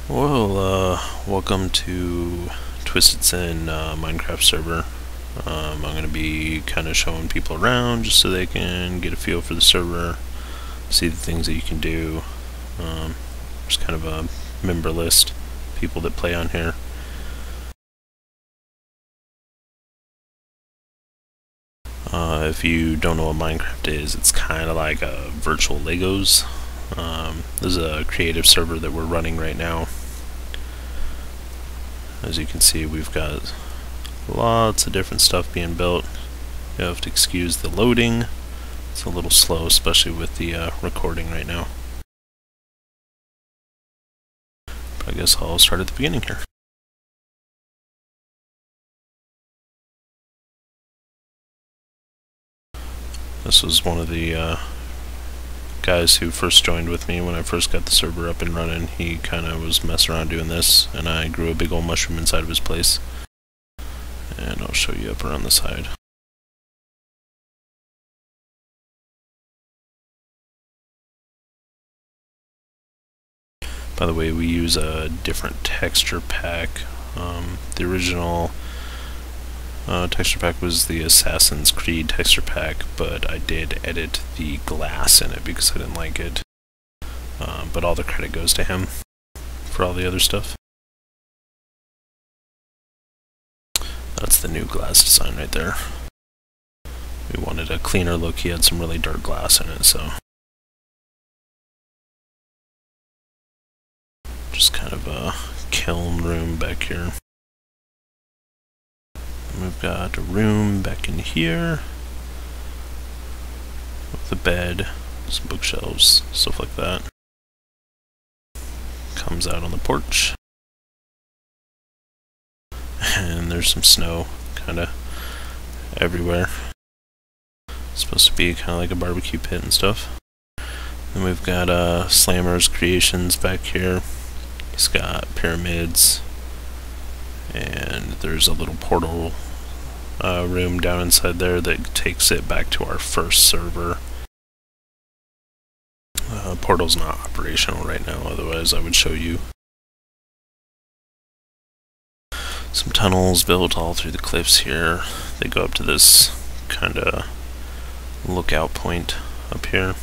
Well, welcome to Twisted's Minecraft server. I'm going to be kind of showing people around just so they can get a feel for the server, see the things that you can do. There's kind of a member list, people that play on here. If you don't know what Minecraft is, it's kind of like a virtual Legos. This is a creative server that we're running right now. As you can see, we've got lots of different stuff being built. You have to excuse the loading. It's a little slow, especially with the recording right now. But I guess I'll start at the beginning here. This was one of the guys who first joined with me when I first got the server up and running. He kind of was messing around doing this, and I grew a big old mushroom inside of his place. And I'll show you up around the side. By the way, we use a different texture pack. The original texture pack was the Assassin's Creed texture pack, but I did edit the glass in it because I didn't like it. But all the credit goes to him for all the other stuff. That's the new glass design right there. We wanted a cleaner look. He had some really dark glass in it, so just kind of a kiln room back here. And we've got a room back in here with a bed, some bookshelves, stuff like that. Comes out on the porch. And there's some snow kind of everywhere. It's supposed to be kind of like a barbecue pit and stuff. Then we've got Slammer's Creations back here. He's got pyramids, and there's a little portal room down inside there that takes it back to our first server. Portal's not operational right now, otherwise I would show you. Some tunnels built all through the cliffs here. They go up to this kind of lookout point up here.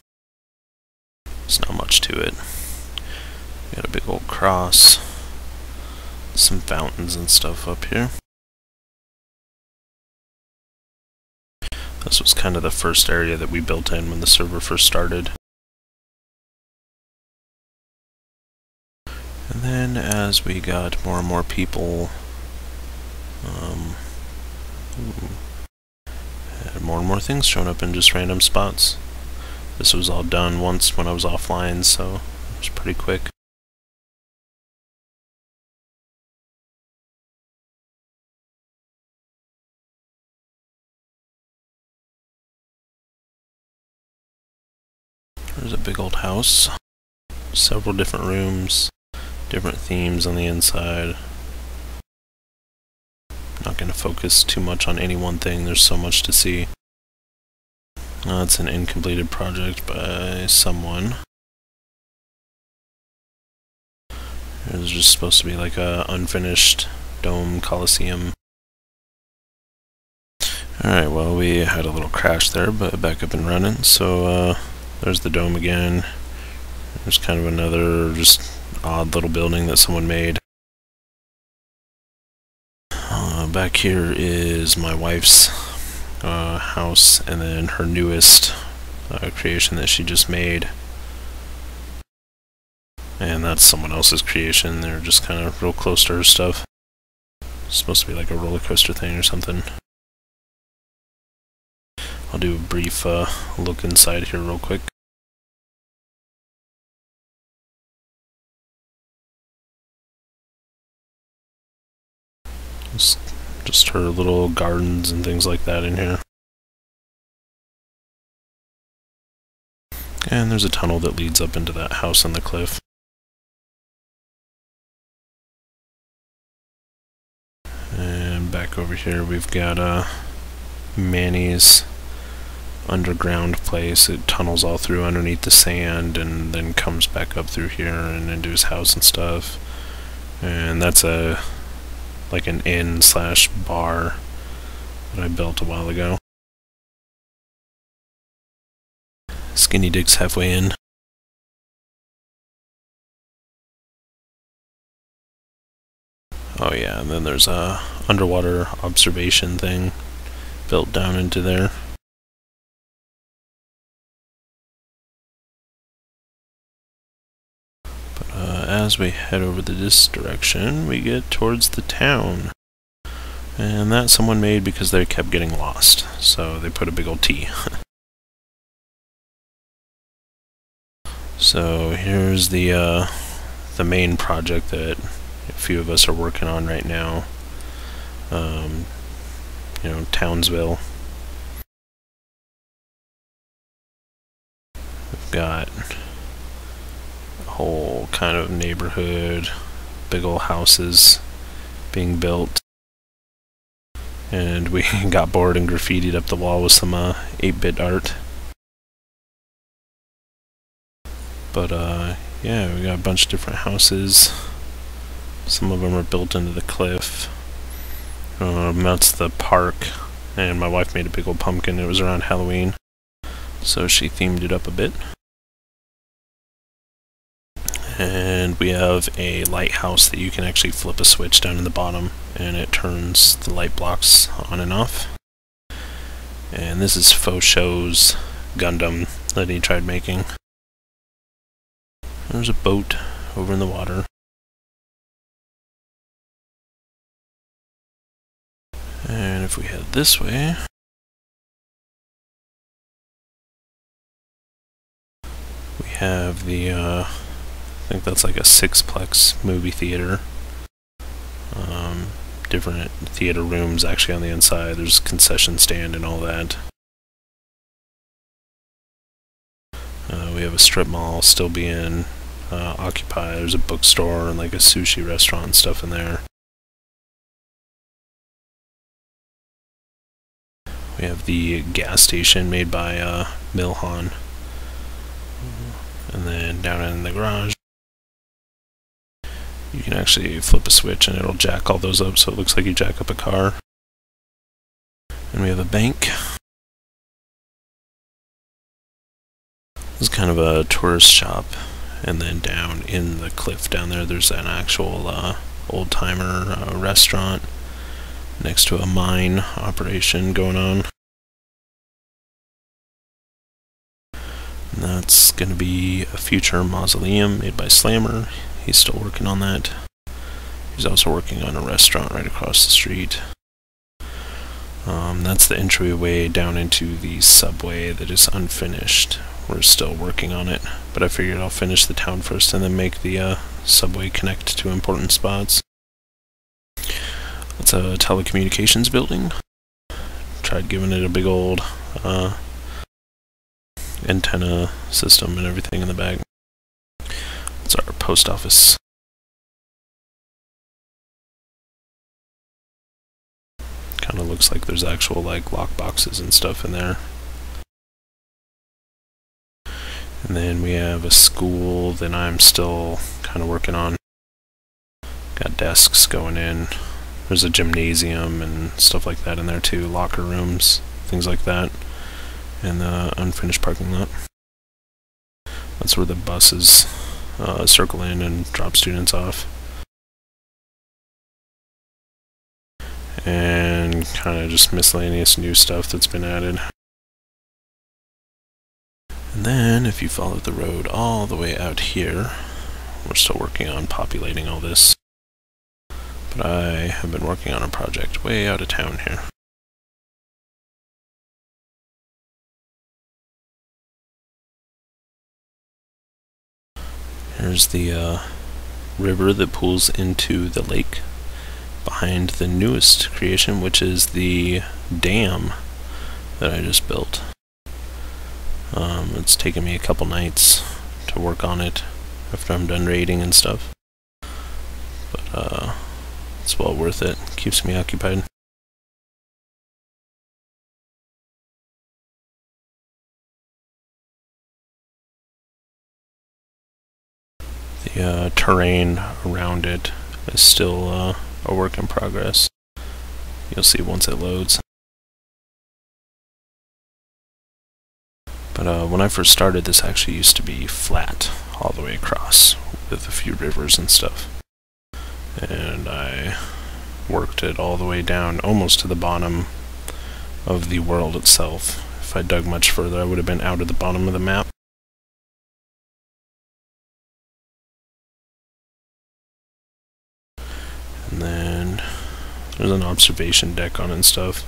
There's not much to it. Got a big old cross. Some fountains and stuff up here. This was kind of the first area that we built in when the server first started. And then as we got more and more people, had more and more things showing up in just random spots. This was all done once when I was offline, so it was pretty quick. There's a big old house, several different rooms, different themes on the inside. Not going to focus too much on any one thing, there's so much to see. It's an incompleted project by someone. It was just supposed to be like a unfinished dome coliseum. Alright, well, we had a little crash there, but back up and running, so there's the dome again. There's kind of another just odd little building that someone made. Back here is my wife's house, and then her newest creation that she just made. And that's someone else's creation. They're just kind of real close to her stuff. It's supposed to be like a roller coaster thing or something. I'll do a brief look inside here real quick. Just her little gardens and things like that in here. And there's a tunnel that leads up into that house on the cliff. And back over here we've got Manny's underground place. It tunnels all through underneath the sand and then comes back up through here and into his house and stuff. And that's like an inn/bar that I built a while ago. Skinny Dick's halfway in. Oh yeah, and then there's a underwater observation thing built down into there. But as we head over this direction, we get towards the town. And that someone made because they kept getting lost, so they put a big old T. So here's the main project that a few of us are working on right now. You know, Townsville. We've got a whole kind of neighborhood, big old houses being built. And we got bored and graffitied up the wall with some 8-bit art. But yeah, we got a bunch of different houses. Some of them are built into the cliff. That's the park, and my wife made a big old pumpkin. It was around Halloween, so she themed it up a bit. And we have a lighthouse that you can actually flip a switch down in the bottom, and it turns the light blocks on and off. And this is Faux Show's Gundam that he tried making. There's a boat over in the water. And if we head this way, we have the, I think that's like a 6-plex movie theater. Different theater rooms actually on the inside. There's a concession stand and all that. We have a strip mall still being occupied. There's a bookstore and like a sushi restaurant and stuff in there. We have the gas station made by Milhan. And then down in the garage, you can actually flip a switch and it'll jack all those up, so it looks like you jack up a car. And we have a bank. This is kind of a tourist shop. And then down in the cliff down there, there's an actual old-timer restaurant next to a mine operation going on. And that's going to be a future mausoleum made by Slammer. He's still working on that. He's also working on a restaurant right across the street. That's the entryway down into the subway that is unfinished. We're still working on it, but I figured I'll finish the town first and then make the subway connect to important spots. It's a telecommunications building. Tried giving it a big old antenna system and everything in the back. It's our post office. Kind of looks like there's actual like lock boxes and stuff in there. And then we have a school that I'm still kind of working on. Got desks going in. There's a gymnasium and stuff like that in there too, locker rooms, things like that. And the unfinished parking lot. That's where the buses circle in and drop students off. And kind of just miscellaneous new stuff that's been added. And then if you follow the road all the way out here, we're still working on populating all this. But I have been working on a project way out of town here. Here's the river that pools into the lake behind the newest creation, which is the dam that I just built. It's taken me a couple nights to work on it after I'm done raiding and stuff. But it's well worth it. Keeps me occupied. The terrain around it is still a work in progress. You'll see once it loads. But when I first started, this actually used to be flat all the way across with a few rivers and stuff. And I worked it all the way down almost to the bottom of the world itself. If I dug much further, I would have been out at the bottom of the map. And then there's an observation deck on it and stuff.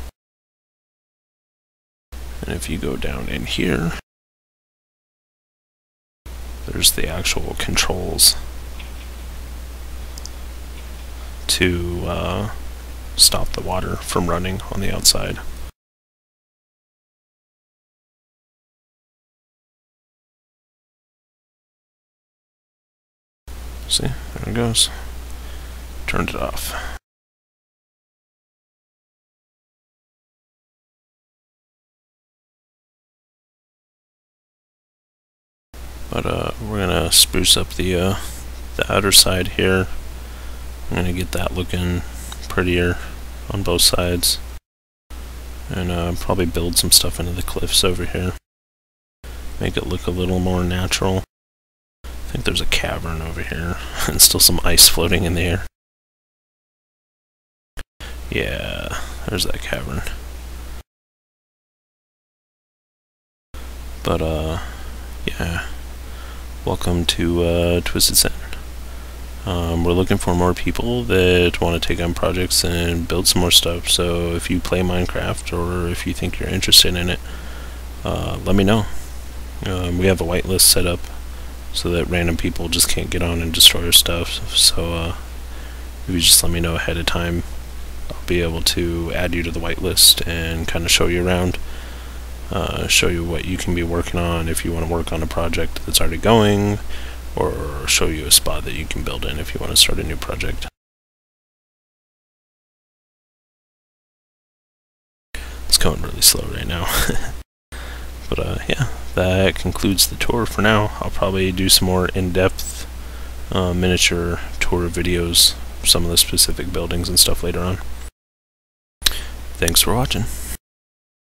And if you go down in here, there's the actual controls to stop the water from running on the outside. See, there it goes. Turned it off. But we're gonna spruce up the outer side here. I'm gonna get that looking prettier on both sides, and probably build some stuff into the cliffs over here. Make it look a little more natural. I think there's a cavern over here, and still some ice floating in the air. Yeah, there's that cavern. But yeah. Welcome to Twisted Sin. We're looking for more people that want to take on projects and build some more stuff, so if you play Minecraft or if you think you're interested in it, let me know. We have a whitelist set up so that random people just can't get on and destroy our stuff, so if you just let me know ahead of time, I'll be able to add you to the whitelist and kind of show you around. Show you what you can be working on if you want to work on a project that's already going, or show you a spot that you can build in if you want to start a new project. It's going really slow right now. But yeah, that concludes the tour for now. I'll probably do some more in-depth miniature tour videos, some of the specific buildings and stuff later on. Thanks for watching.